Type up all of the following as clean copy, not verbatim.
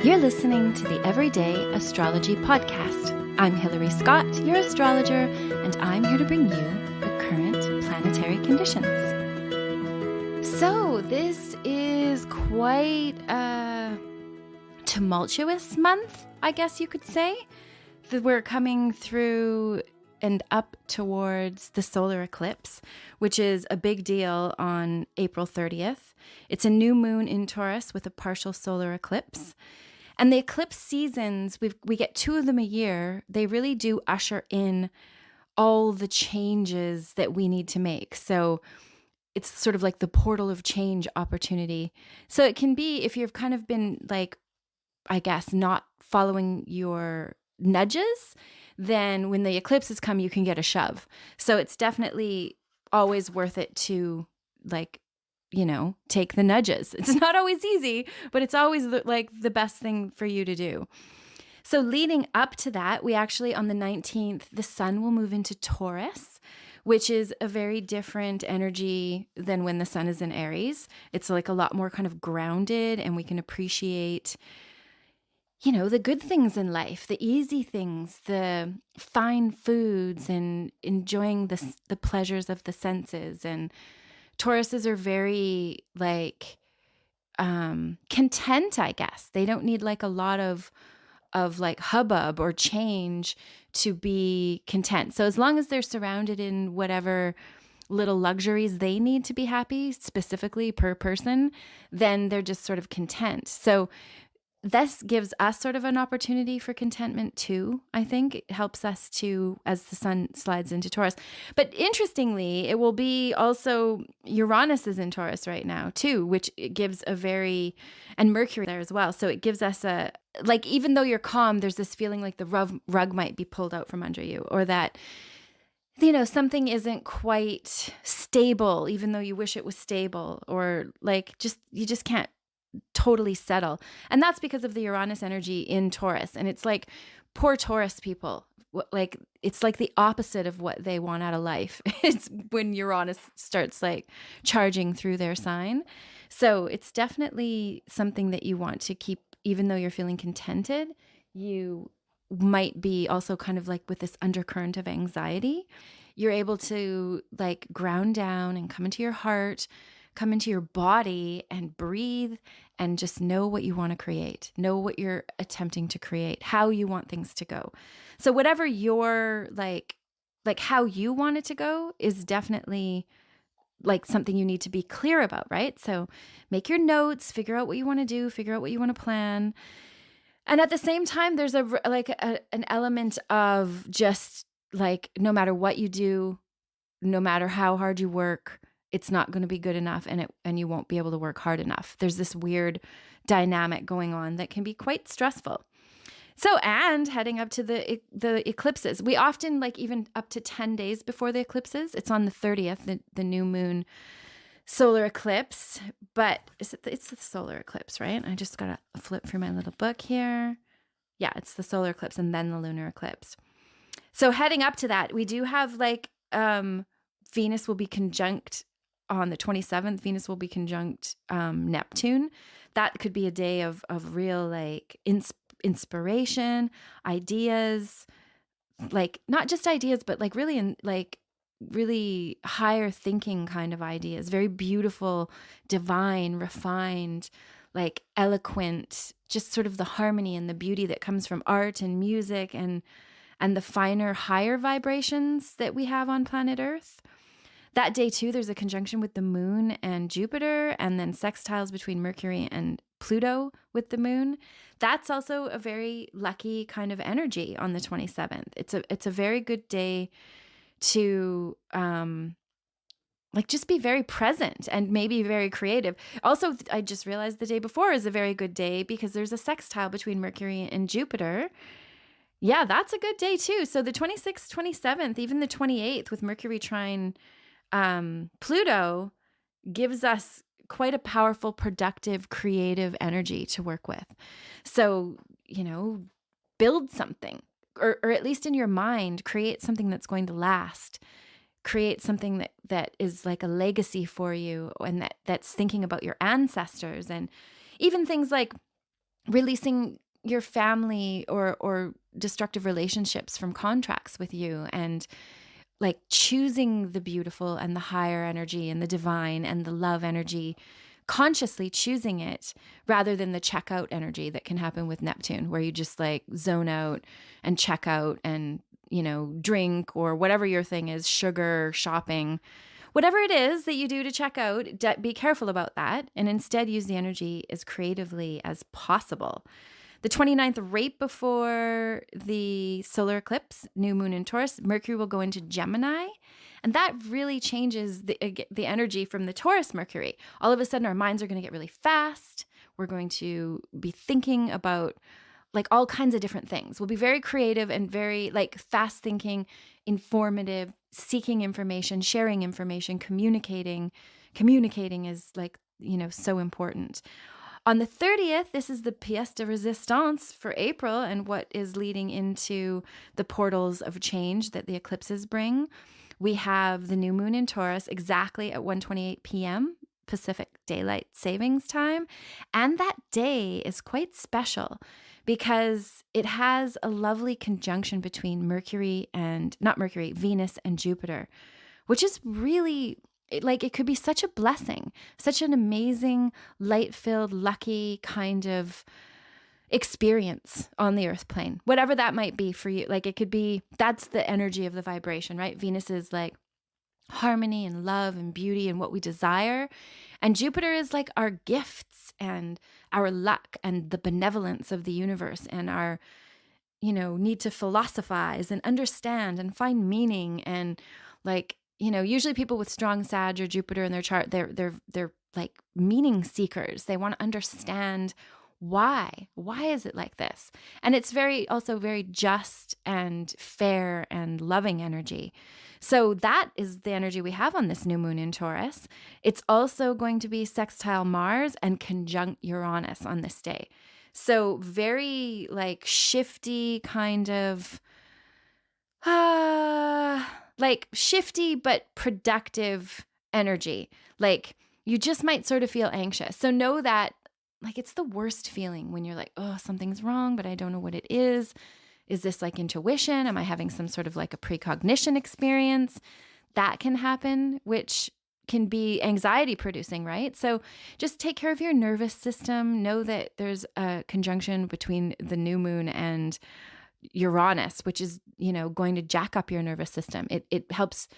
You're listening to the Everyday Astrology Podcast. I'm Hilary Scott, your astrologer, and I'm here to bring you the current planetary conditions. So this is quite a tumultuous month, I guess you could say. We're coming through and up towards the solar eclipse, which is a big deal on April 30th. It's a new moon in Taurus with a partial solar eclipse. And the eclipse seasons, we get two of them a year. They really do usher in all the changes that we need to make. So it's sort of like the portal of change opportunity. So it can be, if you've kind of been like, I guess, not following your nudges, then when the eclipses come, you can get a shove. So it's definitely always worth it to take the nudges. It's not always easy, but it's always the best thing for you to do. So leading up to that, we actually, on the 19th, the sun will move into Taurus, which is a very different energy than when the sun is in Aries. It's like a lot more kind of grounded, and we can appreciate the good things in life, the easy things, the fine foods, and enjoying the pleasures of the senses. And Tauruses are very content, I guess. They don't need a lot of hubbub or change to be content. So as long as they're surrounded in whatever little luxuries they need to be happy, specifically per person, then they're just sort of content. So this gives us sort of an opportunity for contentment too, I think. It helps us to, as the sun slides into Taurus. But interestingly, it will be also, Uranus is in Taurus right now too, which it gives and Mercury there as well. So it gives us even though you're calm, there's this feeling like the rug might be pulled out from under you, or that, something isn't quite stable, even though you wish it was stable, or you just can't totally settle. And that's because of the Uranus energy in Taurus. And it's like poor Taurus people, it's like the opposite of what they want out of life. It's when Uranus starts charging through their sign. So it's definitely something that you want to keep, even though you're feeling contented. You might be also kind of with this undercurrent of anxiety. You're able to ground down and come into your heart, come into your body and breathe and just know what you want to create, know what you're attempting to create, how you want things to go. So whatever your how you want it to go is definitely something you need to be clear about, right? So make your notes, figure out what you want to do, figure out what you want to plan. And at the same time, there's an element of just no matter what you do, no matter how hard you work, it's not going to be good enough, and you won't be able to work hard enough. There's this weird dynamic going on that can be quite stressful. So, and heading up to the eclipses, we often even up to 10 days before the eclipses. It's on the 30th, the new moon solar eclipse, but it's the solar eclipse, right? I just got to flip through my little book here. Yeah, it's the solar eclipse and then the lunar eclipse. So heading up to that, we do have Venus will be conjunct on the 27th. Venus will be conjunct Neptune. That could be a day of real inspiration, ideas, not just ideas, but really higher thinking kind of ideas. Very beautiful, divine, refined, eloquent, just sort of the harmony and the beauty that comes from art and music and the finer, higher vibrations that we have on planet Earth. That day, too, there's a conjunction with the moon and Jupiter, and then sextiles between Mercury and Pluto with the moon. That's also a very lucky kind of energy on the 27th. It's a very good day to just be very present and maybe very creative. Also, I just realized the day before is a very good day because there's a sextile between Mercury and Jupiter. Yeah, that's a good day, too. So the 26th, 27th, even the 28th with Mercury trine Pluto gives us quite a powerful, productive, creative energy to work with. So, build something, or at least in your mind, create something that's going to last. Create something that is like a legacy for you, and that's thinking about your ancestors, and even things like releasing your family or destructive relationships from contracts with you, and like choosing the beautiful and the higher energy and the divine and the love energy, consciously choosing it rather than the checkout energy that can happen with Neptune, where you just like zone out and check out and, drink or whatever your thing is, sugar, shopping, whatever it is that you do to check out, be careful about that and instead use the energy as creatively as possible. The 29th, right before the solar eclipse, new moon in Taurus, Mercury will go into Gemini. And that really changes the energy from the Taurus Mercury. All of a sudden, our minds are going to get really fast. We're going to be thinking about like all kinds of different things. We'll be very creative and very like fast thinking, informative, seeking information, sharing information, communicating. Communicating is like, so important. On the 30th, this is the pièce de résistance for April and what is leading into the portals of change that the eclipses bring. We have the new moon in Taurus exactly at 1:28 p.m. Pacific Daylight Savings Time. And that day is quite special because it has a lovely conjunction between Venus and Jupiter, which is really like it could be such a blessing, such an amazing, light-filled, lucky kind of experience on the earth plane, whatever that might be for you. Like it could be, that's the energy of the vibration, right? Venus is like harmony and love and beauty and what we desire. And Jupiter is like our gifts and our luck and the benevolence of the universe and our, need to philosophize and understand and find meaning. And like, usually people with strong Sag or Jupiter in their chart, they're like meaning seekers. They want to understand why is it like this? And it's also very just and fair and loving energy. So that is the energy we have on this new moon in Taurus. It's also going to be sextile Mars and conjunct Uranus on this day. So very like shifty kind of, like shifty but productive energy. Like you just might sort of feel anxious. So know that like it's the worst feeling when you're like, oh, something's wrong, but I don't know what it is. Is this like intuition? Am I having some sort of like a precognition experience? That can happen, which can be anxiety producing, right? So just take care of your nervous system. Know that there's a conjunction between the new moon and Uranus, which is, going to jack up your nervous system. It helps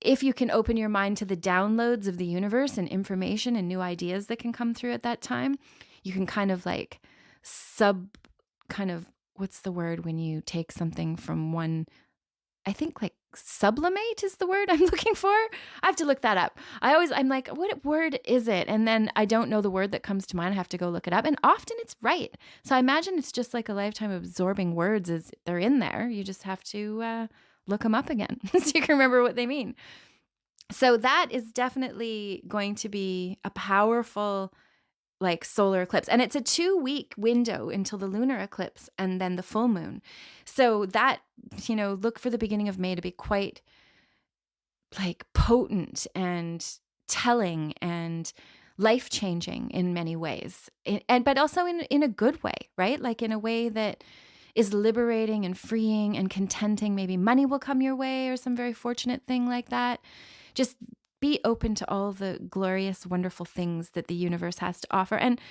if you can open your mind to the downloads of the universe and information and new ideas that can come through at that time, you can kind of like what's the word when you take something from one, I think like sublimate is the word I'm looking for. I have to look that up. I'm like, what word is it? And then I don't know the word that comes to mind. I have to go look it up. And often it's right. So I imagine it's just like a lifetime of absorbing words as they're in there. You just have to look them up again so you can remember what they mean. So that is definitely going to be a powerful like solar eclipse. And it's a 2-week window until the lunar eclipse and then the full moon. So that, look for the beginning of May to be quite like potent and telling and life-changing in many ways. But also in a good way, right? Like in a way that is liberating and freeing and contenting. Maybe money will come your way or some very fortunate thing like that. Just be open to all the glorious, wonderful things that the universe has to offer. And,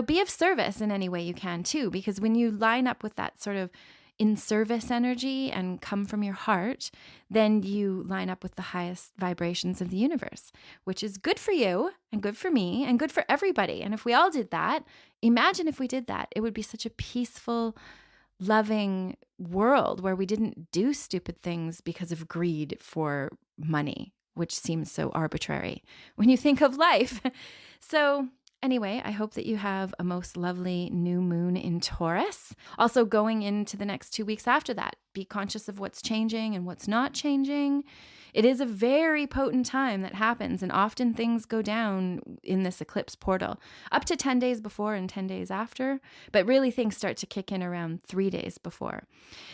be of service in any way you can too, because when you line up with that sort of in service energy and come from your heart, then you line up with the highest vibrations of the universe, which is good for you and good for me and good for everybody. And if we all did that, imagine if we did that, it would be such a peaceful, loving world where we didn't do stupid things because of greed for money, which seems so arbitrary when you think of life. So anyway, I hope that you have a most lovely new moon in Taurus. Also going into the next 2 weeks after that, be conscious of what's changing and what's not changing. It is a very potent time that happens, and often things go down in this eclipse portal up to 10 days before and 10 days after, but really things start to kick in around 3 days before.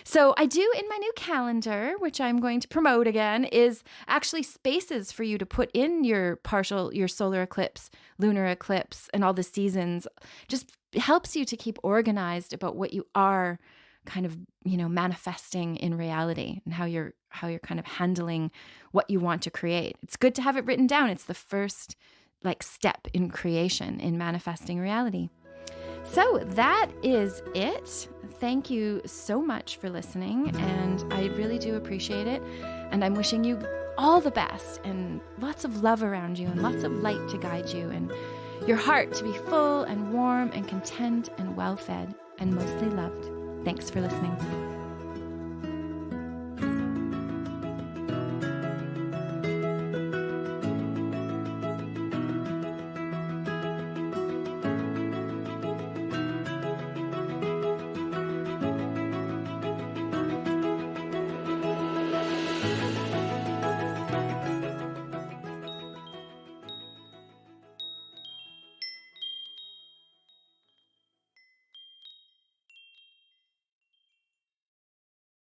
So I do in my new calendar, which I'm going to promote again, is actually spaces for you to put in your solar eclipse, lunar eclipse, and all the seasons. Just helps you to keep organized about what you are kind of, manifesting in reality, and how you're kind of handling what you want to create. It's good to have it written down. It's the first step in creation, in manifesting reality. So that is it. Thank you so much for listening, and I really do appreciate it. And I'm wishing you all the best, and lots of love around you, and lots of light to guide you, and your heart to be full and warm and content and well-fed and mostly loved. Thanks for listening.